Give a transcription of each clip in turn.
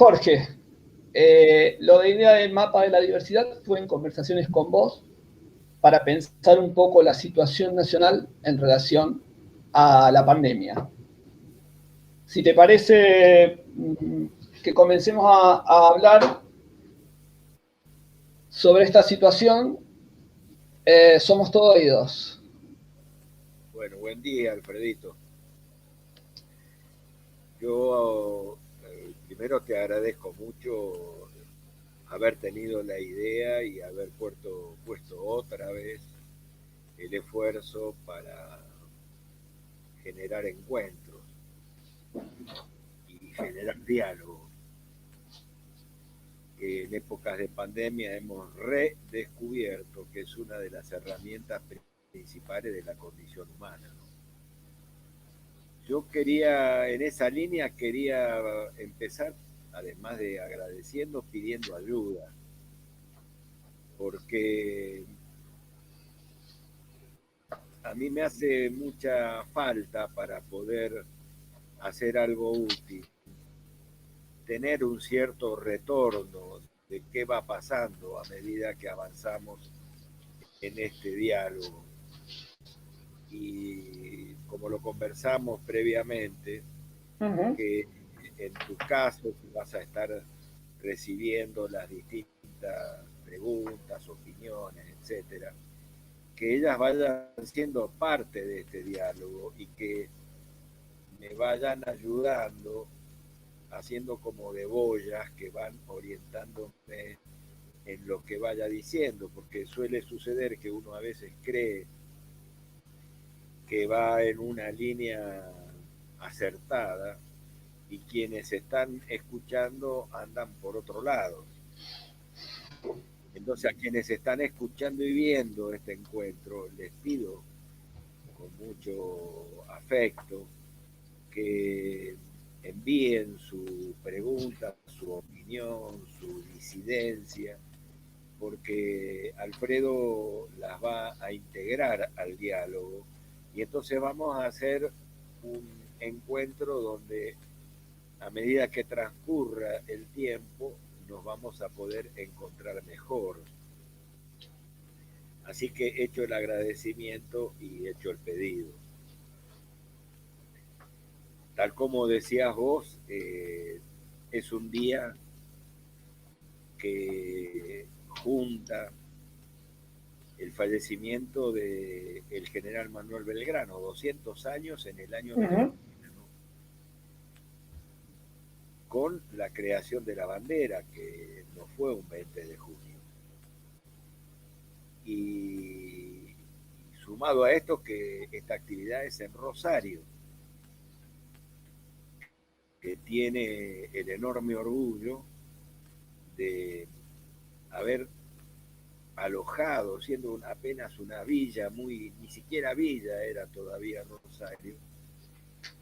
Jorge, lo de idea del mapa de la diversidad fue en conversaciones con vos para pensar un poco la situación nacional en relación a la pandemia. Si te parece que comencemos a hablar sobre esta situación, somos todos oídos. Bueno, buen día, Alfredito. Yo primero te agradezco mucho haber tenido la idea y haber puesto otra vez el esfuerzo para generar encuentros y generar diálogo, que en épocas de pandemia hemos redescubierto que es una de las herramientas principales de la condición humana, ¿no? Yo quería, en esa línea, quería empezar, además de agradeciendo, pidiendo ayuda, porque a mí me hace mucha falta para poder hacer algo útil, tener un cierto retorno de qué va pasando a medida que avanzamos en este diálogo. Y como lo conversamos previamente, que en tu caso vas a estar recibiendo las distintas preguntas, opiniones, etcétera, que ellas vayan siendo parte de este diálogo y que me vayan ayudando, haciendo como de boyas que van orientándome en lo que vaya diciendo, porque suele suceder que uno a veces cree que va en una línea acertada y quienes están escuchando andan por otro lado. Entonces a quienes están escuchando y viendo este encuentro les pido con mucho afecto que envíen su pregunta, su opinión, su disidencia, porque Alfredo las va a integrar al diálogo y entonces vamos a hacer un encuentro donde a medida que transcurra el tiempo nos vamos a poder encontrar mejor. Así que hecho el agradecimiento y hecho el pedido. Tal como decías vos, es un día que junta el fallecimiento del general Manuel Belgrano, 200 años en el año de la Argentina, ¿no? Con la creación de la bandera, que no fue un 20 de junio. Y sumado a esto, que esta actividad es en Rosario, que tiene el enorme orgullo de haber alojado, siendo apenas una villa, ni siquiera villa era todavía Rosario,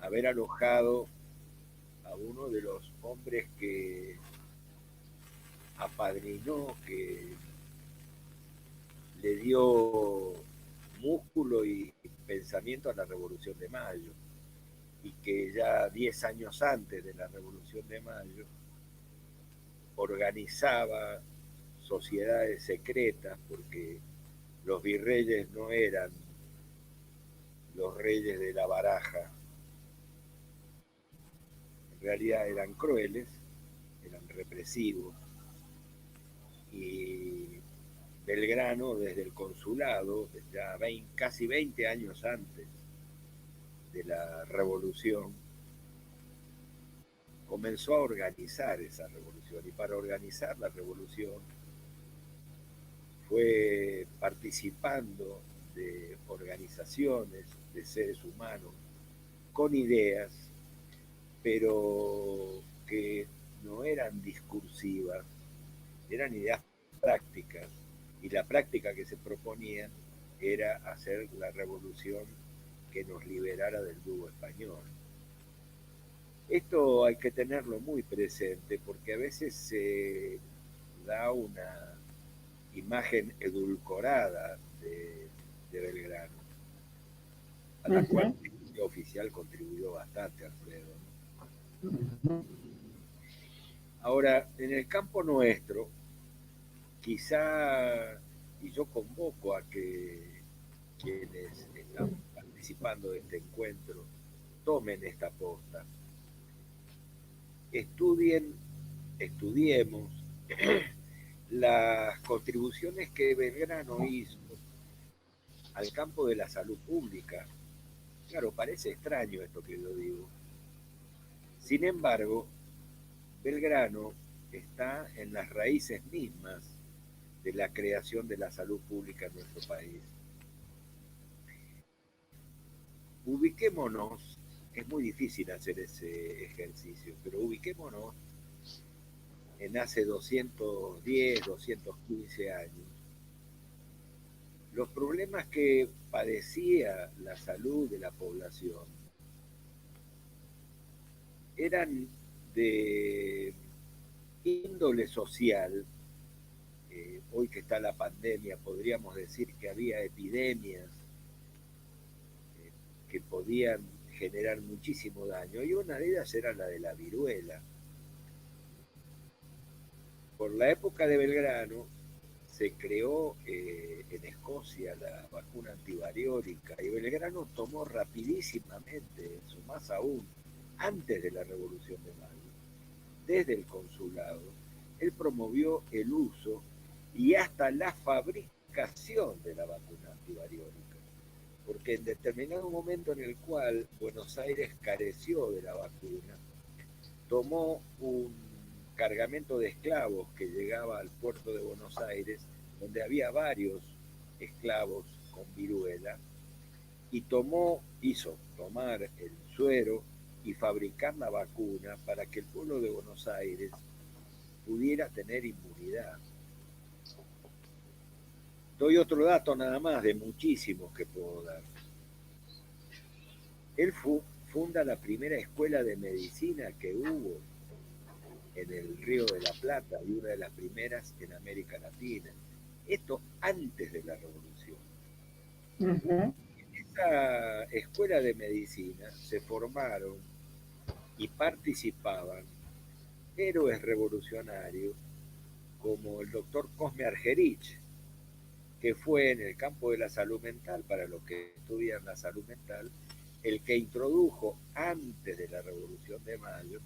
haber alojado a uno de los hombres que apadrinó, que le dio músculo y pensamiento a la Revolución de Mayo, y que ya 10 años antes de la Revolución de Mayo organizaba sociedades secretas, porque los virreyes no eran los reyes de la baraja, en realidad eran crueles, eran represivos, y Belgrano desde el consulado, ya casi 20 años antes de la revolución, comenzó a organizar esa revolución, y para organizar la revolución fue participando de organizaciones de seres humanos con ideas, pero que no eran discursivas, eran ideas prácticas, y la práctica que se proponía era hacer la revolución que nos liberara del yugo español. Esto hay que tenerlo muy presente, porque a veces se da una imagen edulcorada de Belgrano, a la cual el oficial contribuyó bastante, Alfredo, ¿no? Ahora, en el campo nuestro, quizá, y yo convoco a que quienes están participando de este encuentro tomen esta posta, estudiemos las contribuciones que Belgrano hizo al campo de la salud pública. Claro, parece extraño esto que lo digo. Sin embargo, Belgrano está en las raíces mismas de la creación de la salud pública en nuestro país. Ubiquémonos, es muy difícil hacer ese ejercicio, pero ubiquémonos en hace 210, 215 años. Los problemas que padecía la salud de la población eran de índole social. Hoy que está la pandemia, podríamos decir que había epidemias que podían generar muchísimo daño, y una de ellas era la de la viruela. Por la época de Belgrano se creó en Escocia la vacuna antivariólica, y Belgrano tomó rapidísimamente, eso más aún, antes de la Revolución de Mayo, desde el consulado, él promovió el uso y hasta la fabricación de la vacuna antivariólica, porque en determinado momento en el cual Buenos Aires careció de la vacuna, tomó un cargamento de esclavos que llegaba al puerto de Buenos Aires, donde había varios esclavos con viruela, y hizo tomar el suero y fabricar la vacuna para que el pueblo de Buenos Aires pudiera tener inmunidad. Doy otro dato nada más, de muchísimos que puedo dar. Él funda la primera escuela de medicina que hubo en el Río de la Plata, y una de las primeras en América Latina. Esto antes de la Revolución. En esta escuela de medicina se formaron y participaban héroes revolucionarios como el doctor Cosme Argerich, que fue en el campo de la salud mental, para los que estudian la salud mental, el que introdujo antes de la Revolución de Mayo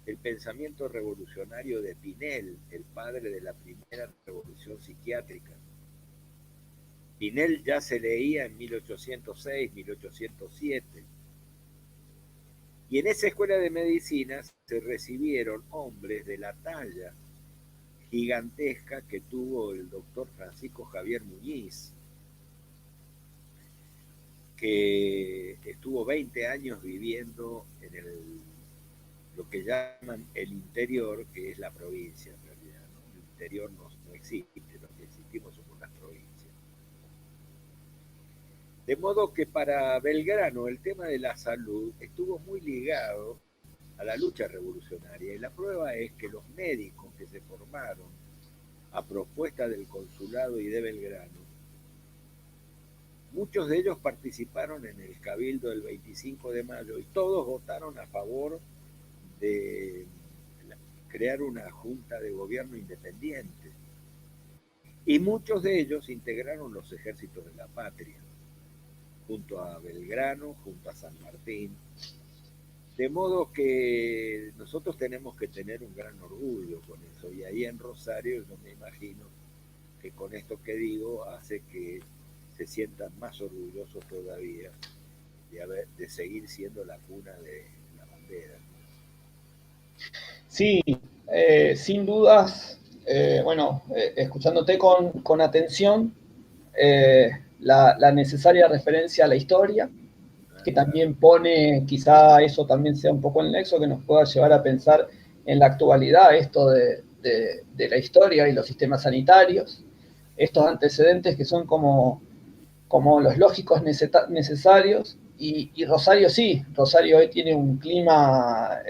el pensamiento revolucionario de Pinel, el padre de la primera revolución psiquiátrica. Pinel ya se leía en 1806, 1807. Y en esa escuela de medicina se recibieron hombres de la talla gigantesca que tuvo el doctor Francisco Javier Muñiz, que estuvo 20 años viviendo en lo que llaman el interior, que es la provincia en realidad, ¿no? El interior no existe, lo que existimos somos las provincias. De modo que para Belgrano el tema de la salud estuvo muy ligado a la lucha revolucionaria, y la prueba es que los médicos que se formaron a propuesta del consulado y de Belgrano, muchos de ellos participaron en el cabildo del 25 de mayo, y todos votaron a favor de crear una junta de gobierno independiente, y muchos de ellos integraron los ejércitos de la patria, junto a Belgrano, junto a San Martín. De modo que nosotros tenemos que tener un gran orgullo con eso, y ahí en Rosario yo me imagino que con esto que digo hace que se sientan más orgullosos todavía de seguir siendo la cuna de la bandera. Sí, sin dudas, escuchándote con atención, la necesaria referencia a la historia, que también pone, quizá eso también sea un poco el nexo que nos pueda llevar a pensar en la actualidad esto de la historia y los sistemas sanitarios, estos antecedentes que son como los lógicos necesarios, y Rosario sí, Rosario hoy tiene un clima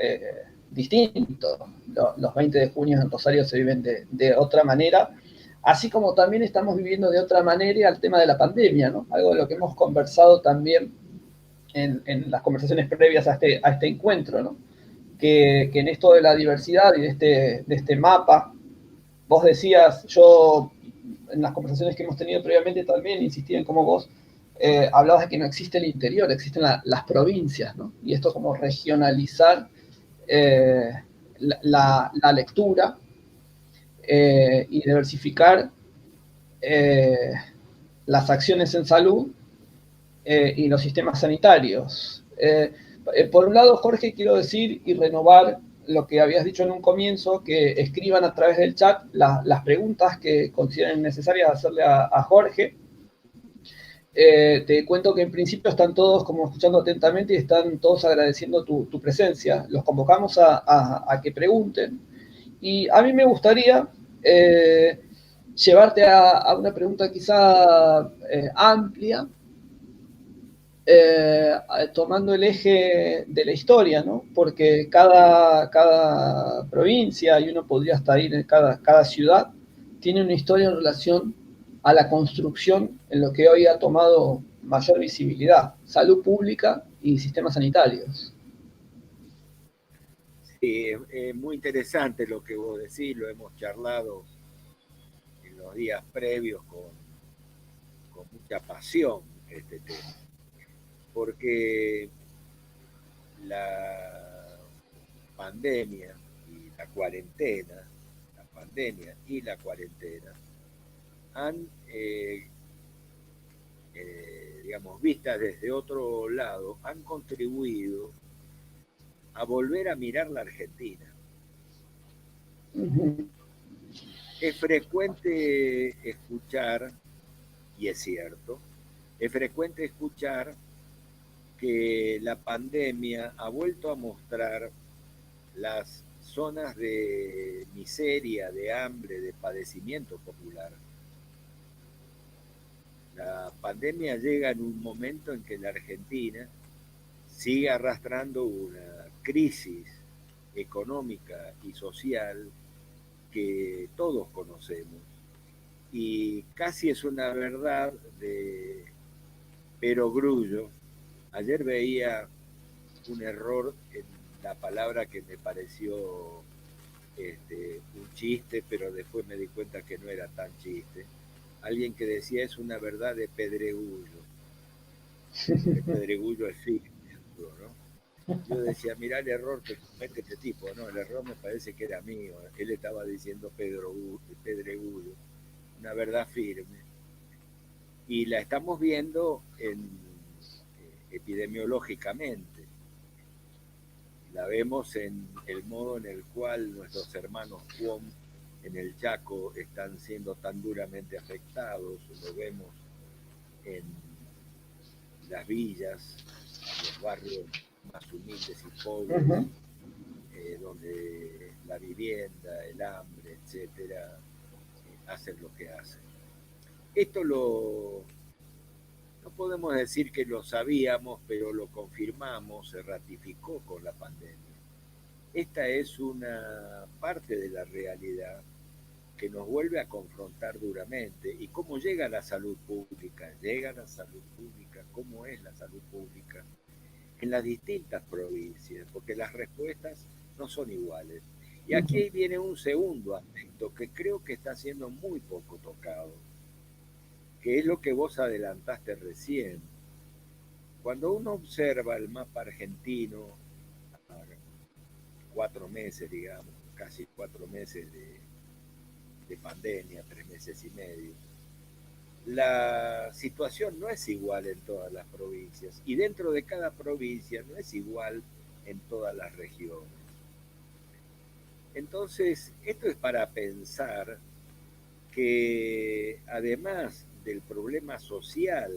distinto. Los 20 de junio en Rosario se viven de otra manera, así como también estamos viviendo de otra manera el tema de la pandemia, ¿no? Algo de lo que hemos conversado también en las conversaciones previas a este encuentro, ¿no? que en esto de la diversidad y de este mapa, vos decías, yo en las conversaciones que hemos tenido previamente también insistí en cómo vos hablabas de que no existe el interior, existen las provincias, ¿no? Y esto como regionalizar la lectura y diversificar las acciones en salud y los sistemas sanitarios. Por un lado, Jorge, quiero decir y renovar lo que habías dicho en un comienzo, que escriban a través del chat las preguntas que consideren necesarias hacerle a Jorge. Te cuento que en principio están todos como escuchando atentamente y están todos agradeciendo tu presencia. Los convocamos a que pregunten. Y a mí me gustaría llevarte a una pregunta quizá amplia, tomando el eje de la historia, ¿no? Porque cada provincia, y uno podría hasta ir en cada ciudad, tiene una historia en relación a la construcción en lo que hoy ha tomado mayor visibilidad, salud pública y sistemas sanitarios. Sí, es muy interesante lo que vos decís, lo hemos charlado en los días previos con mucha pasión este tema, porque la pandemia y la cuarentena, la pandemia y la cuarentena han, digamos, vistas desde otro lado, han contribuido a volver a mirar la Argentina. Uh-huh. Es frecuente escuchar, y es cierto, es frecuente escuchar que la pandemia ha vuelto a mostrar las zonas de miseria, de hambre, de padecimiento popular. La pandemia llega en un momento en que la Argentina sigue arrastrando una crisis económica y social que todos conocemos. Y casi es una verdad de perogrullo. Ayer veía un error en la palabra que me pareció un chiste, pero después me di cuenta que no era tan chiste. Alguien que decía es una verdad de pedregullo. El pedregullo es firme, ¿no? Yo decía, mirá el error que comete este tipo. No, el error me parece que era mío. Él estaba diciendo pedregullo, una verdad firme. Y la estamos viendo epidemiológicamente. La vemos en el modo en el cual nuestros hermanos Cuom en el Chaco están siendo tan duramente afectados. Lo vemos en las villas, los barrios más humildes y pobres, Uh-huh. donde la vivienda, el hambre, etcétera, hacen lo que hacen. Esto no podemos decir que lo sabíamos, pero lo confirmamos, se ratificó con la pandemia. Esta es una parte de la realidad que nos vuelve a confrontar duramente. ¿Y cómo llega la salud pública? Llega la salud pública, ¿cómo es la salud pública? En las distintas provincias, porque las respuestas no son iguales. Y aquí viene un segundo aspecto que creo que está siendo muy poco tocado, que es lo que vos adelantaste recién. Cuando uno observa el mapa argentino, 4 meses, digamos, casi 4 meses de pandemia, 3 meses y medio, la situación no es igual en todas las provincias y dentro de cada provincia no es igual en todas las regiones. Entonces, esto es para pensar que además del problema social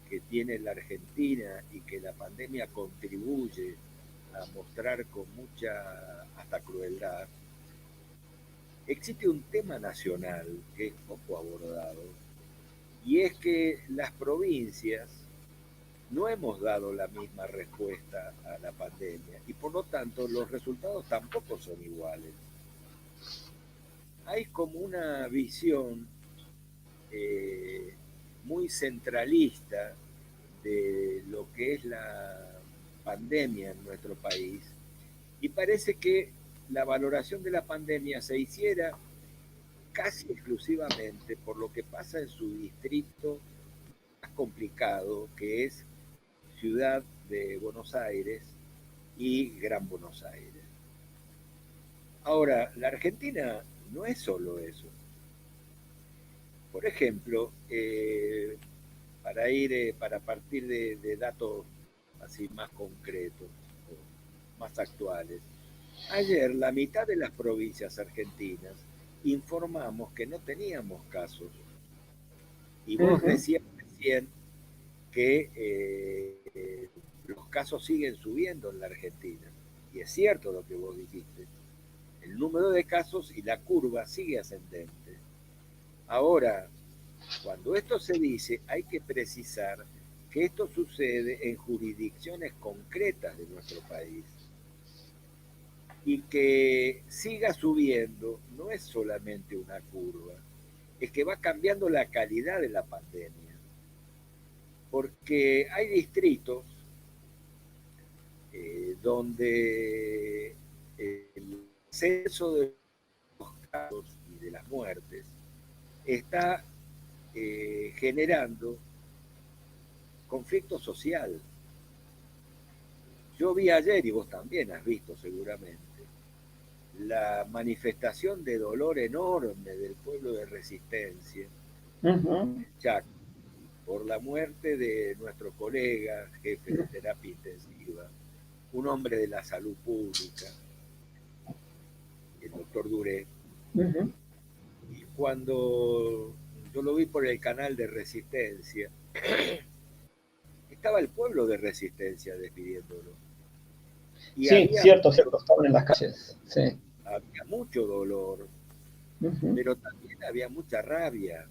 que tiene la Argentina y que la pandemia contribuye a mostrar con mucha hasta crueldad, existe un tema nacional que es poco abordado, y es que las provincias no hemos dado la misma respuesta a la pandemia y por lo tanto los resultados tampoco son iguales. Hay como una visión muy centralista de lo que es la pandemia en nuestro país, Y parece que la valoración de la pandemia se hiciera casi exclusivamente por lo que pasa en su distrito más complicado, que es Ciudad de Buenos Aires y Gran Buenos Aires. Ahora, la Argentina no es solo eso. Por ejemplo, para partir de datos así más concretos, más actuales, ayer la mitad de las provincias argentinas informamos que no teníamos casos. Y vos decías recién que los casos siguen subiendo en la Argentina. Y es cierto lo que vos dijiste. El número de casos y la curva sigue ascendente. Ahora, cuando esto se dice, hay que precisar que esto sucede en jurisdicciones concretas de nuestro país. Y que siga subiendo no es solamente una curva, es que va cambiando la calidad de la pandemia. Porque hay distritos donde el censo de los casos y de las muertes está generando conflicto social. Yo vi ayer, y vos también has visto seguramente, la manifestación de dolor enorme del pueblo de Resistencia, Chaco, por la muerte de nuestro colega, jefe de terapia intensiva, un hombre de la salud pública, el doctor Duré. Y cuando yo lo vi por el canal de Resistencia, estaba el pueblo de Resistencia despidiéndolo. Y sí, cierto, estaban en las calles. Sí. Había mucho dolor, pero también había mucha rabia.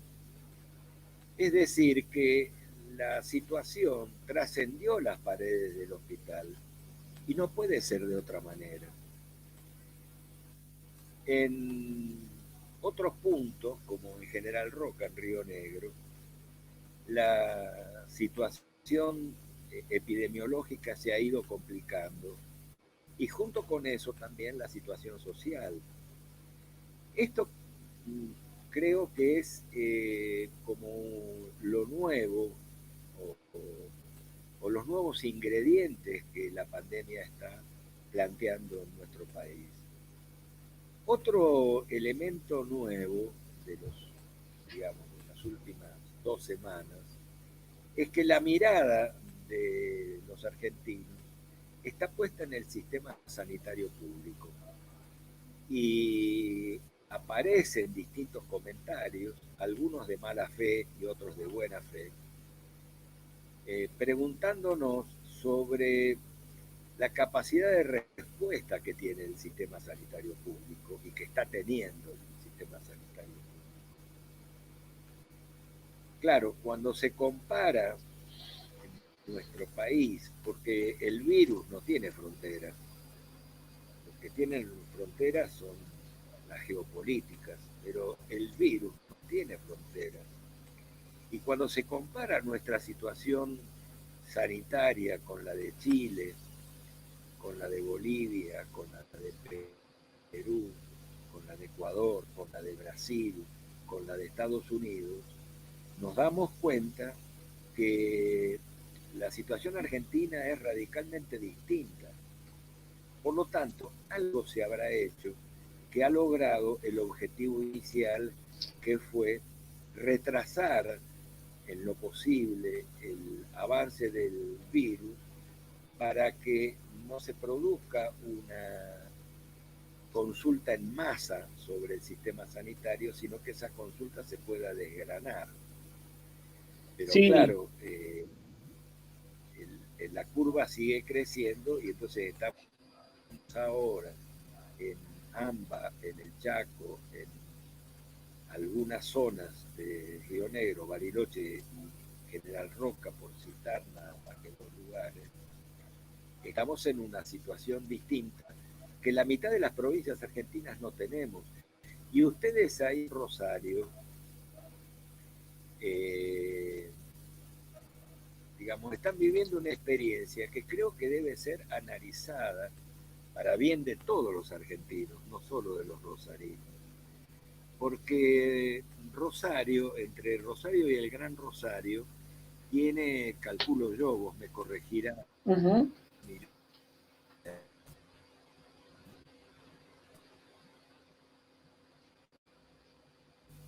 Es decir, que la situación trascendió las paredes del hospital y no puede ser de otra manera. En otros puntos, como en General Roca, en Río Negro, la situación epidemiológica se ha ido complicando y junto con eso también la situación social. Esto creo que es como lo nuevo o los nuevos ingredientes que la pandemia está planteando en nuestro país. Otro elemento nuevo de las últimas 2 semanas es que la mirada de los argentinos está puesta en el sistema sanitario público y aparecen distintos comentarios, algunos de mala fe y otros de buena fe, preguntándonos sobre la capacidad de respuesta que tiene el sistema sanitario público y que está teniendo el sistema sanitario público. Claro, cuando se compara en nuestro país, porque el virus no tiene fronteras, los que tienen fronteras son las geopolíticas, pero el virus no tiene fronteras. Y cuando se compara nuestra situación sanitaria con la de Chile, con la de Bolivia, con la de Perú, con la de Ecuador, con la de Brasil, con la de Estados Unidos, nos damos cuenta que la situación argentina es radicalmente distinta. Por lo tanto, algo se habrá hecho que ha logrado el objetivo inicial, que fue retrasar en lo posible el avance del virus para que no se produzca una consulta en masa sobre el sistema sanitario, sino que esa consulta se pueda desgranar. Pero sí, claro, la curva sigue creciendo y entonces estamos ahora en AMBA, en el Chaco, en algunas zonas de Río Negro, Bariloche y General Roca, por citar nada más que dos lugares. Estamos en una situación distinta que la mitad de las provincias argentinas no tenemos. Y ustedes ahí en Rosario, digamos, están viviendo una experiencia que creo que debe ser analizada para bien de todos los argentinos, no solo de los rosarinos. Porque Rosario, entre Rosario y el Gran Rosario, tiene, calculo yo, vos me corregirás,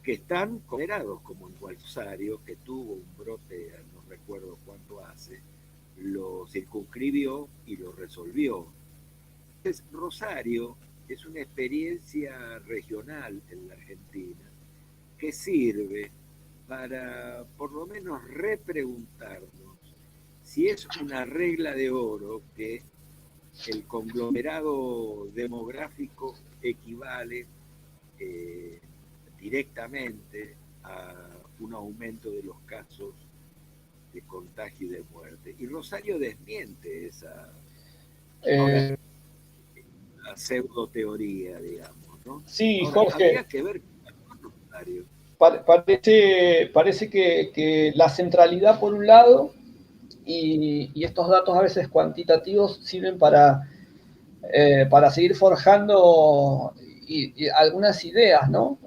que están considerados como en Rosario, que tuvo un brote, no recuerdo cuánto hace, lo circunscribió y lo resolvió. Entonces, Rosario es una experiencia regional en la Argentina que sirve para por lo menos repreguntarnos si es una regla de oro que el conglomerado demográfico equivale directamente a un aumento de los casos de contagio y de muerte. Y Rosario desmiente esa pseudo teoría, digamos, ¿no? Sí, Ahora, Jorge. habría que ver con Rosario. Parece que la centralidad por un lado y estos datos a veces cuantitativos sirven para seguir forjando y algunas ideas, ¿no?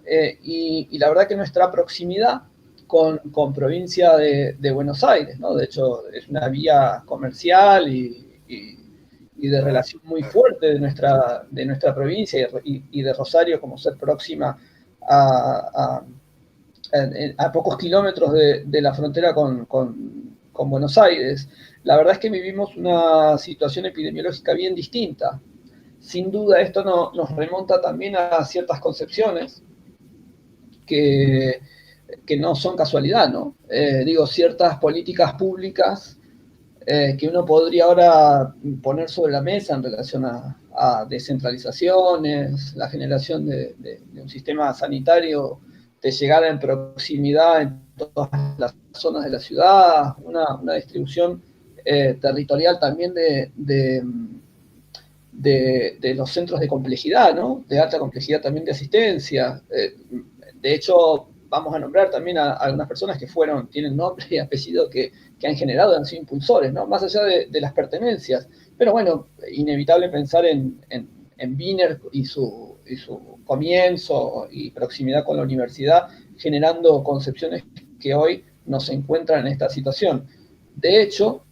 Y la verdad que nuestra proximidad con provincia de Buenos Aires, ¿no? De hecho, es una vía comercial y de relación muy fuerte de nuestra provincia y de Rosario como ser próxima a pocos kilómetros de la frontera con Buenos Aires. La verdad es que vivimos una situación epidemiológica bien distinta. Sin duda esto nos remonta también a ciertas concepciones que no son casualidad, ¿no? Digo, ciertas políticas públicas que uno podría ahora poner sobre la mesa en relación a descentralizaciones, la generación de un sistema sanitario de llegada en proximidad en todas las zonas de la ciudad, una distribución territorial también de los centros de complejidad, ¿no? De alta complejidad también de asistencia. De hecho, vamos a nombrar también a algunas personas que tienen nombre y apellido que han generado, han sido impulsores, ¿no? Más allá de las pertenencias. Pero bueno, inevitable pensar en Wiener y su comienzo y proximidad con la universidad, generando concepciones que hoy nos encuentran en esta situación. De hecho,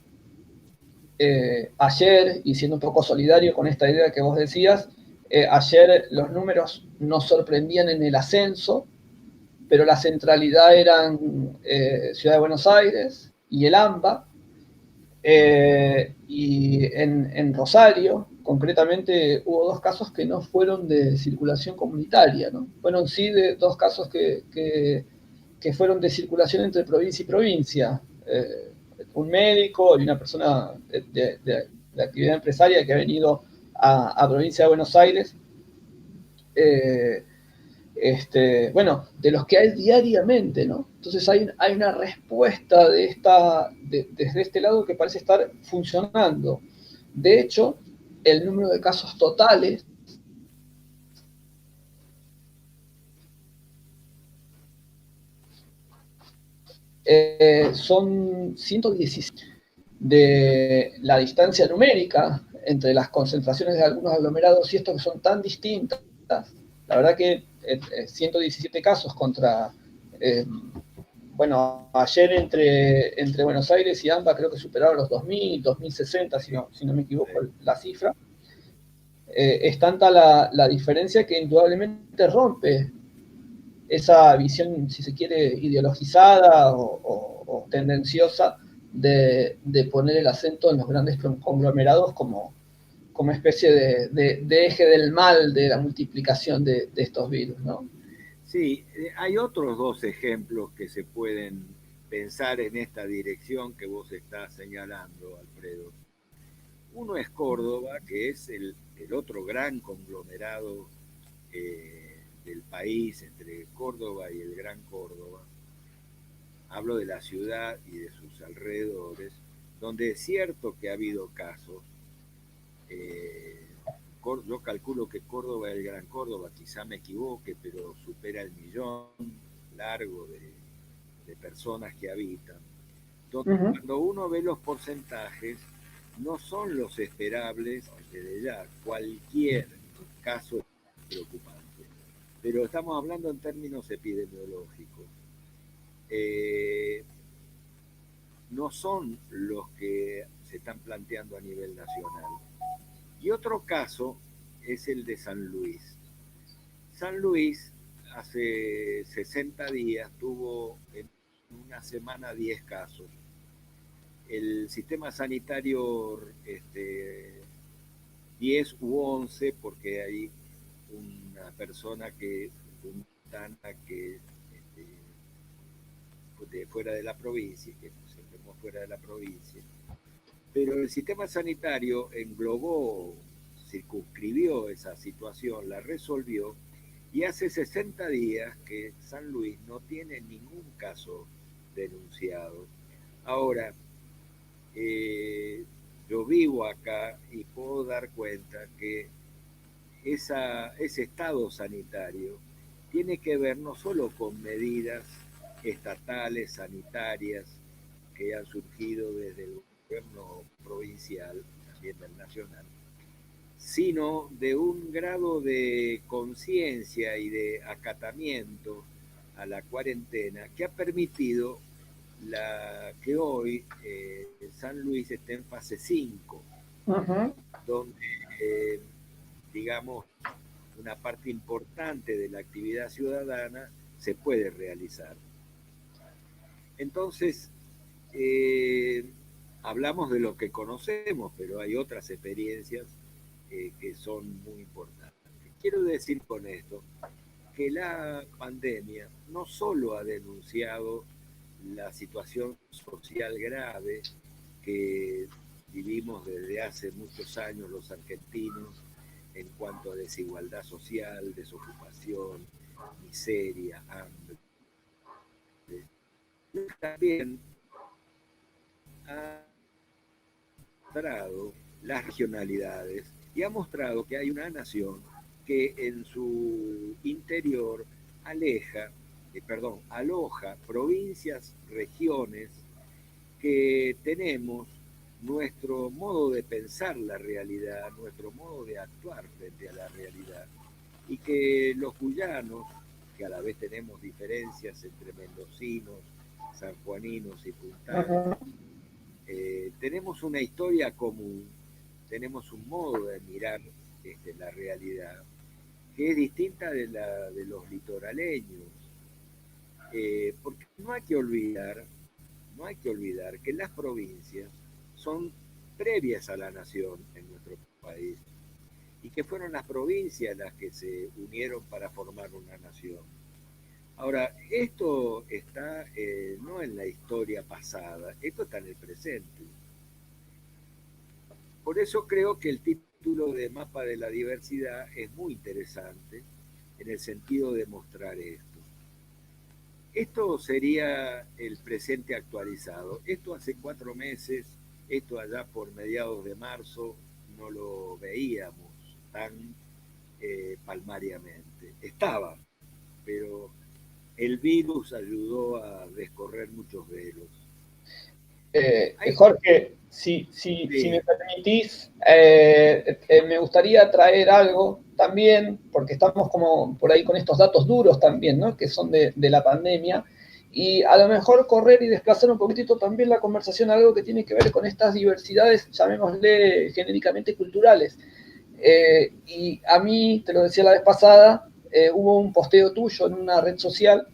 ayer, y siendo un poco solidario con esta idea que vos decías, ayer los números nos sorprendían en el ascenso, pero la centralidad eran Ciudad de Buenos Aires y el AMBA, y en Rosario, concretamente, hubo 2 casos que no fueron de circulación comunitaria, ¿no? Fueron sí de 2 casos que fueron de circulación entre provincia y provincia. Un médico y una persona de actividad empresaria que ha venido a provincia de Buenos Aires. Bueno, de los que hay diariamente, ¿no? Entonces hay una respuesta desde este lado que parece estar funcionando. De hecho, el número de casos totales son 117 de la distancia numérica entre las concentraciones de algunos aglomerados y estos que son tan distintas. La verdad que 117 casos contra, bueno, ayer entre Buenos Aires y AMBA creo que superaron los 2.000, 2.060, si no me equivoco la cifra. Es tanta la diferencia que indudablemente rompe esa visión, si se quiere, ideologizada o tendenciosa de poner el acento en los grandes conglomerados como especie de eje del mal de la multiplicación de estos virus, ¿no? Sí, hay otros 2 ejemplos que se pueden pensar en esta dirección que vos estás señalando, Alfredo. Uno es Córdoba, que es el otro gran conglomerado del país entre Córdoba y el Gran Córdoba. Hablo de la ciudad y de sus alrededores, donde es cierto que ha habido casos. Yo calculo que Córdoba, el Gran Córdoba, quizá me equivoque, pero supera el 1.000.000 largo de personas que habitan. Entonces, cuando uno ve los porcentajes, no son los esperables desde ya. Cualquier caso es preocupante. Pero estamos hablando en términos epidemiológicos. No son los que se están planteando a nivel nacional. Y otro caso es el de San Luis. San Luis hace 60 días tuvo en una semana 10 casos. El sistema sanitario 10 u 11, porque hay una persona que de fuera de la provincia, que se enfermó fuera de la provincia. Pero el sistema sanitario englobó, circunscribió esa situación, la resolvió, y hace 60 días que San Luis no tiene ningún caso denunciado. Ahora, yo vivo acá y puedo dar cuenta que ese estado sanitario tiene que ver no solo con medidas estatales, sanitarias, que han surgido desde el gobierno provincial, también del nacional, sino de un grado de conciencia y de acatamiento a la cuarentena que ha permitido que hoy San Luis esté en fase 5, donde, digamos, una parte importante de la actividad ciudadana se puede realizar. Entonces, hablamos de lo que conocemos, pero hay otras experiencias que son muy importantes. Quiero decir con esto que la pandemia no solo ha denunciado la situación social grave que vivimos desde hace muchos años los argentinos en cuanto a desigualdad social, desocupación, miseria, hambre. También ha mostrado las regionalidades y ha mostrado que hay una nación que en su interior aloja provincias, regiones que tenemos nuestro modo de pensar la realidad, nuestro modo de actuar frente a la realidad, y que los cuyanos, que a la vez tenemos diferencias entre mendocinos, sanjuaninos y puntanos, tenemos una historia común, tenemos un modo de mirar la realidad que es distinta de la de los litoraleños, porque no hay que olvidar que las provincias son previas a la nación en nuestro país y que fueron las provincias las que se unieron para formar una nación. Ahora, esto está no en la historia pasada, esto está en el presente. Por eso creo que el título de Mapa de la Diversidad es muy interesante en el sentido de mostrar esto. Esto sería el presente actualizado. Esto hace 4 meses, esto allá por mediados de marzo, no lo veíamos tan palmariamente. Estaba, pero el virus ayudó a descorrer muchos velos. Jorge, si me permitís, me gustaría traer algo también, porque estamos como por ahí con estos datos duros también, ¿no? Que son de la pandemia, y a lo mejor correr y desplazar un poquitito también la conversación a algo que tiene que ver con estas diversidades, llamémosle genéricamente culturales. Y a mí, te lo decía la vez pasada, hubo un posteo tuyo en una red social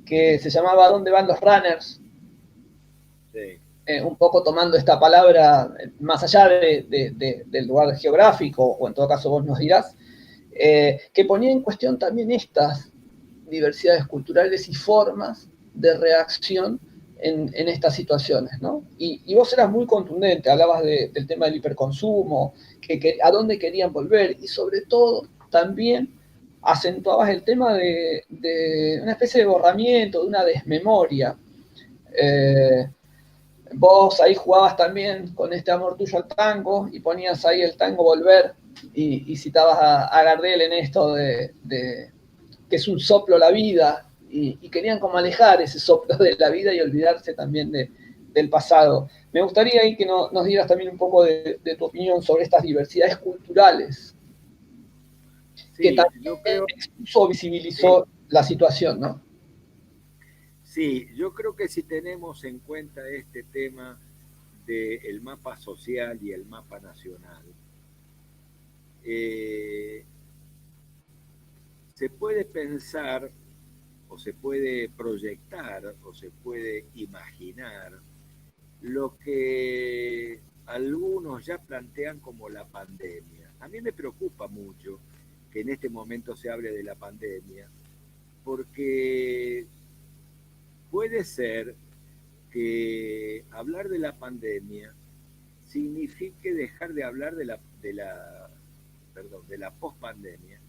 que se llamaba ¿Dónde van los runners? Sí. Un poco tomando esta palabra más allá del lugar geográfico, o en todo caso vos nos dirás, que ponía en cuestión también estas diversidades culturales y formas de reacción en estas situaciones, ¿no? Y vos eras muy contundente, hablabas del tema del hiperconsumo, a dónde querían volver, y sobre todo también acentuabas el tema de una especie de borramiento, de una desmemoria. Vos ahí jugabas también con este amor tuyo al tango y ponías ahí el tango Volver y citabas a Gardel en esto de que es un soplo la vida y querían como alejar ese soplo de la vida y olvidarse también de del pasado. Me gustaría ahí que nos dieras también un poco de tu opinión sobre estas diversidades culturales, Sí, que también yo creo, expuso o visibilizó la situación, ¿no? sí, yo creo que si tenemos en cuenta este tema del mapa social y el mapa nacional, eh, se puede pensar o se puede proyectar o se puede imaginar lo que algunos ya plantean como la pandemia. A mí me preocupa mucho que en este momento se hable de la pandemia, porque puede ser que hablar de la pandemia signifique dejar de hablar de la pospandemia.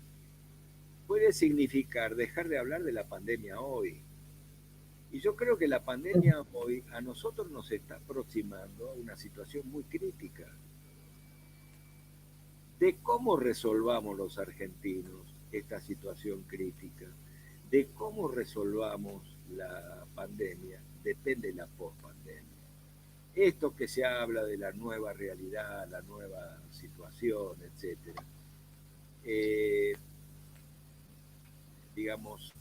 Puede significar dejar de hablar de la pandemia hoy. Y yo creo que la pandemia hoy a nosotros nos está aproximando a una situación muy crítica de cómo resolvamos los argentinos esta situación crítica, de cómo resolvamos la pandemia, depende de la pospandemia. Esto que se habla de la nueva realidad, la nueva situación, etcétera, eh, digamos,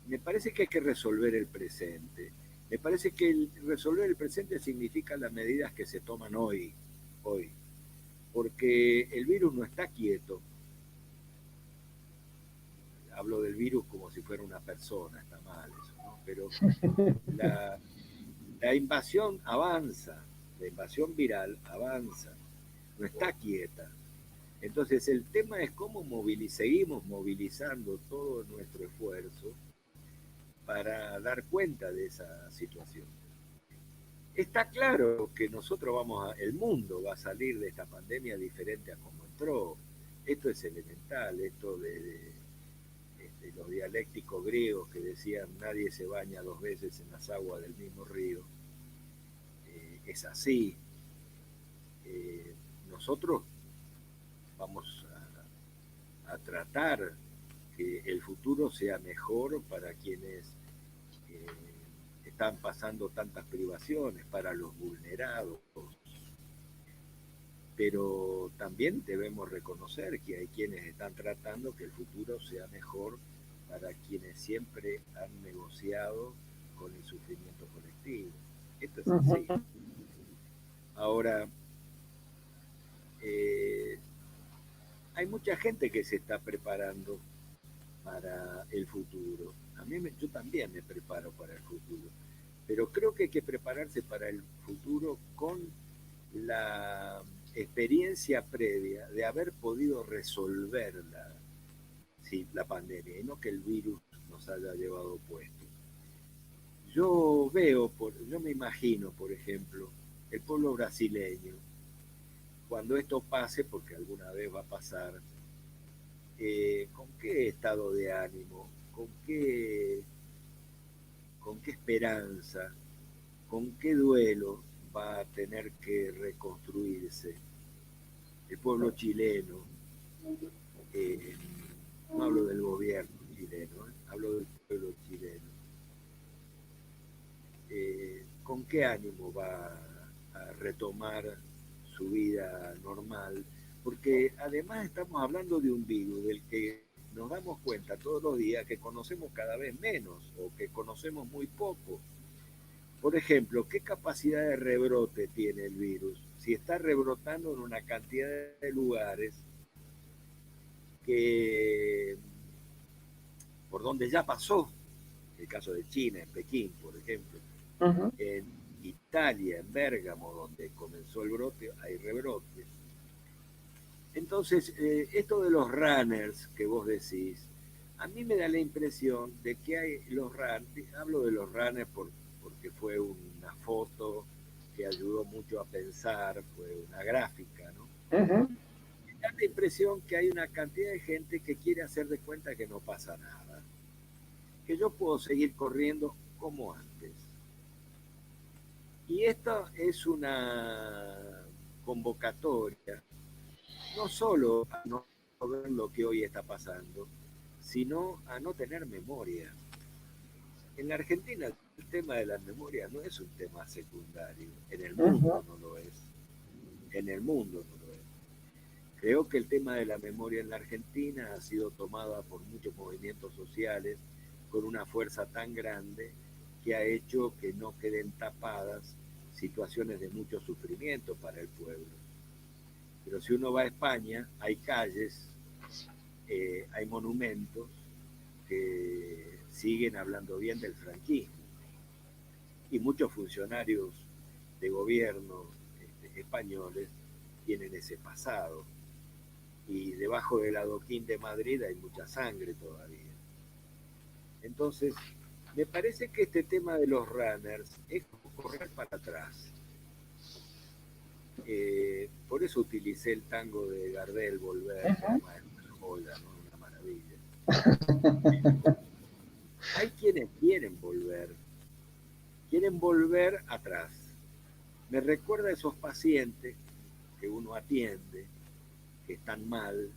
me parece que hay que resolver el presente. Me parece que resolver el presente significa las medidas que se toman hoy, porque el virus no está quieto. Hablo del virus como si fuera una persona, está mal eso, ¿no? Pero la, la invasión avanza, la invasión viral avanza, no está quieta. Entonces el tema es cómo seguimos movilizando todo nuestro esfuerzo para dar cuenta de esa situación. Está claro que el mundo va a salir de esta pandemia diferente a como entró. Esto es elemental, esto de los dialécticos griegos que decían nadie se baña dos veces en las aguas del mismo río. Es así. Nosotros vamos a tratar que el futuro sea mejor para quienes eh, están pasando tantas privaciones, para los vulnerados, pero también debemos reconocer que hay quienes están tratando que el futuro sea mejor para quienes siempre han negociado con el sufrimiento colectivo. Esto es así. Ahora, eh, hay mucha gente que se está preparando para el futuro. Yo también me preparo para el futuro, pero creo que hay que prepararse para el futuro con la experiencia previa de haber podido resolver la pandemia y no que el virus nos haya llevado puesto. Yo me imagino, por ejemplo, el pueblo brasileño, cuando esto pase, porque alguna vez va a pasar, con qué estado de ánimo, con qué esperanza, con qué duelo va a tener que reconstruirse el pueblo chileno. eh, no hablo del gobierno chileno, hablo del pueblo chileno. ¿Con qué ánimo va a retomar su vida normal? Porque además estamos hablando de un virus del que nos damos cuenta todos los días que conocemos cada vez menos o que conocemos muy poco. Por ejemplo, ¿qué capacidad de rebrote tiene el virus? Si está rebrotando en una cantidad de lugares que por donde ya pasó, el caso de China, en Pekín, por ejemplo, en Italia, en Bérgamo, donde comenzó el brote, hay rebrotes. Entonces, esto de los runners que vos decís, a mí me da la impresión de que hay los runners, hablo de los runners porque fue una foto que ayudó mucho a pensar, fue una gráfica, ¿no? Me da la impresión que hay una cantidad de gente que quiere hacer de cuenta que no pasa nada, que yo puedo seguir corriendo como antes. Y esta es una convocatoria, no solo a no ver lo que hoy está pasando, sino a no tener memoria. En la Argentina el tema de la memoria no es un tema secundario, en el mundo no lo es, en el mundo no lo es. Creo que el tema de la memoria en la Argentina ha sido tomada por muchos movimientos sociales con una fuerza tan grande que ha hecho que no queden tapadas situaciones de mucho sufrimiento para el pueblo. Pero si uno va a España, hay calles, hay monumentos que siguen hablando bien del franquismo. Y muchos funcionarios de gobierno españoles tienen ese pasado. Y debajo del adoquín de Madrid hay mucha sangre todavía. Entonces, me parece que este tema de los runners es correr para atrás. Por eso utilicé el tango de Gardel, Volver, Joya, ¿no? Una maravilla. Hay quienes quieren volver atrás. Me recuerda a esos pacientes que uno atiende, que están mal,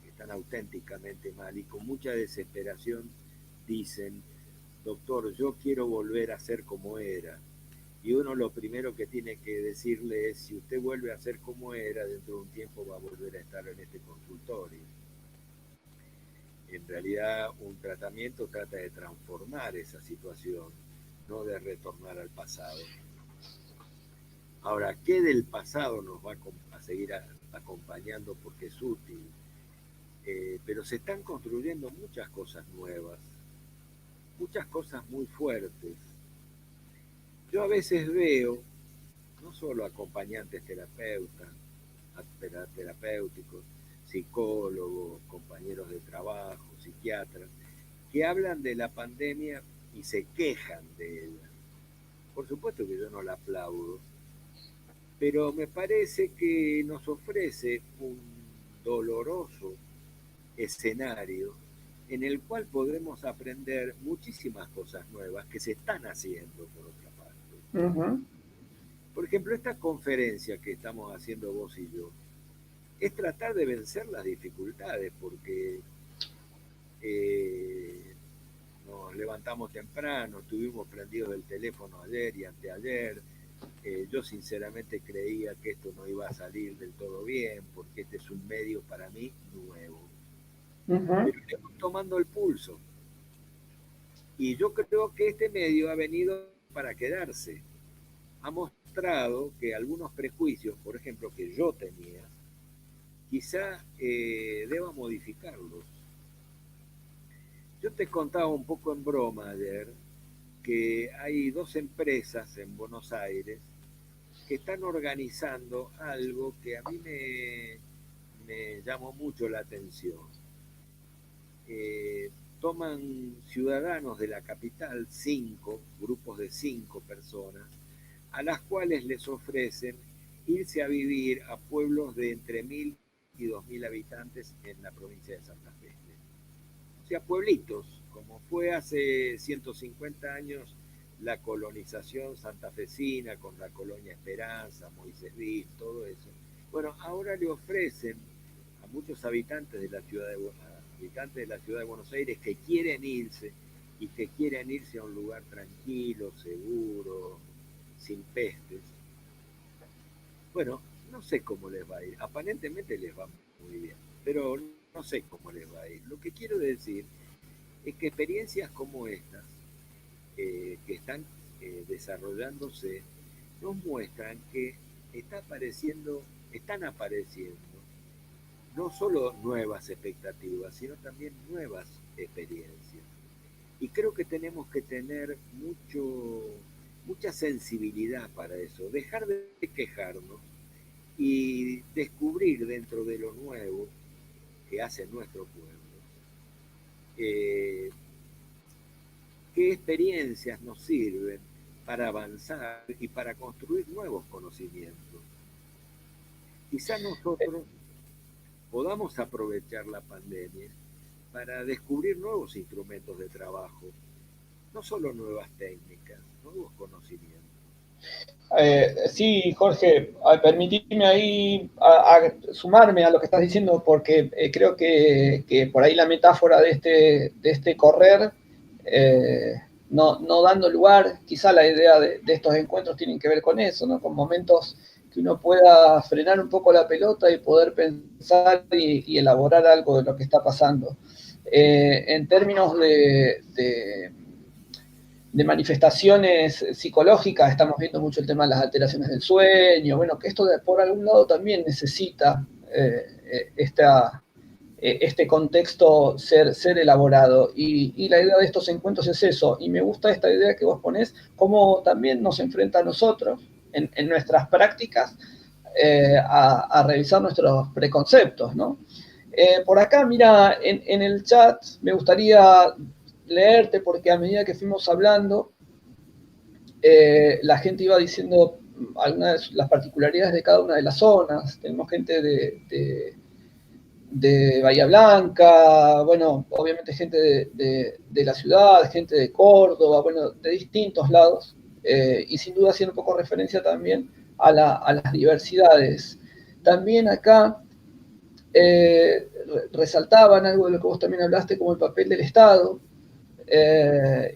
que están auténticamente mal y con mucha desesperación dicen, doctor, yo quiero volver a ser como era. Y uno lo primero que tiene que decirle es, si usted vuelve a ser como era, dentro de un tiempo va a volver a estar en este consultorio. En realidad, un tratamiento trata de transformar esa situación, no de retornar al pasado. Ahora, ¿qué del pasado nos va a seguir acompañando porque es útil? Pero se están construyendo muchas cosas nuevas, muchas cosas muy fuertes. Yo a veces veo, no solo acompañantes terapéuticos, psicólogos, compañeros de trabajo, psiquiatras, que hablan de la pandemia y se quejan de ella. Por supuesto que yo no la aplaudo, pero me parece que nos ofrece un doloroso escenario en el cual podemos aprender muchísimas cosas nuevas que se están haciendo por otra parte. Por ejemplo, esta conferencia que estamos haciendo vos y yo es tratar de vencer las dificultades porque nos levantamos temprano, estuvimos prendidos del teléfono ayer y anteayer. Yo sinceramente creía que esto no iba a salir del todo bien porque este es un medio para mí nuevo. Pero estamos tomando el pulso. Y yo creo que este medio ha venido para quedarse. Ha mostrado que algunos prejuicios, por ejemplo, que yo tenía, quizá deba modificarlos. Yo te contaba un poco en broma ayer que hay 2 empresas en Buenos Aires que están organizando algo que a mí me llamó mucho la atención. Toman ciudadanos de la capital, 5 grupos de 5 personas, a las cuales les ofrecen irse a vivir a pueblos de entre 1.000 y 2.000 habitantes en la provincia de Santa Fe. O sea, pueblitos, como fue hace 150 años la colonización santafesina con la colonia Esperanza, Moisésville, todo eso. Bueno, ahora le ofrecen a muchos habitantes de la ciudad de Buenos Aires que quieren irse y que quieren irse a un lugar tranquilo, seguro, sin pestes. Bueno, no sé cómo les va a ir. Aparentemente les va muy bien, pero no sé cómo les va a ir. Lo que quiero decir es que experiencias como estas, que están desarrollándose, nos muestran que están apareciendo no solo nuevas expectativas, sino también nuevas experiencias. Y creo que tenemos que tener mucha sensibilidad para eso, dejar de quejarnos y descubrir dentro de lo nuevo que hace nuestro pueblo, qué experiencias nos sirven para avanzar y para construir nuevos conocimientos. Quizás nosotros podamos aprovechar la pandemia para descubrir nuevos instrumentos de trabajo, no solo nuevas técnicas, nuevos conocimientos. Sí, Jorge, permitidme ahí sumarme a lo que estás diciendo, porque creo que por ahí la metáfora de este correr no dando lugar. Quizá la idea de estos encuentros tienen que ver con eso, ¿no? Con momentos que uno pueda frenar un poco la pelota y poder pensar y elaborar algo de lo que está pasando. En términos de manifestaciones psicológicas, estamos viendo mucho el tema de las alteraciones del sueño, bueno, que esto por algún lado también necesita este contexto ser elaborado. Y la idea de estos encuentros es eso, y me gusta esta idea que vos ponés, cómo también nos enfrenta a nosotros en nuestras prácticas a revisar nuestros preconceptos, ¿no? Por acá, mira, en el chat me gustaría leerte porque a medida que fuimos hablando, la gente iba diciendo algunas de las particularidades de cada una de las zonas. Tenemos gente de Bahía Blanca, bueno, obviamente gente de la ciudad, gente de Córdoba, bueno, de distintos lados, y sin duda haciendo un poco referencia también a las diversidades. También acá resaltaban algo de lo que vos también hablaste, como el papel del Estado,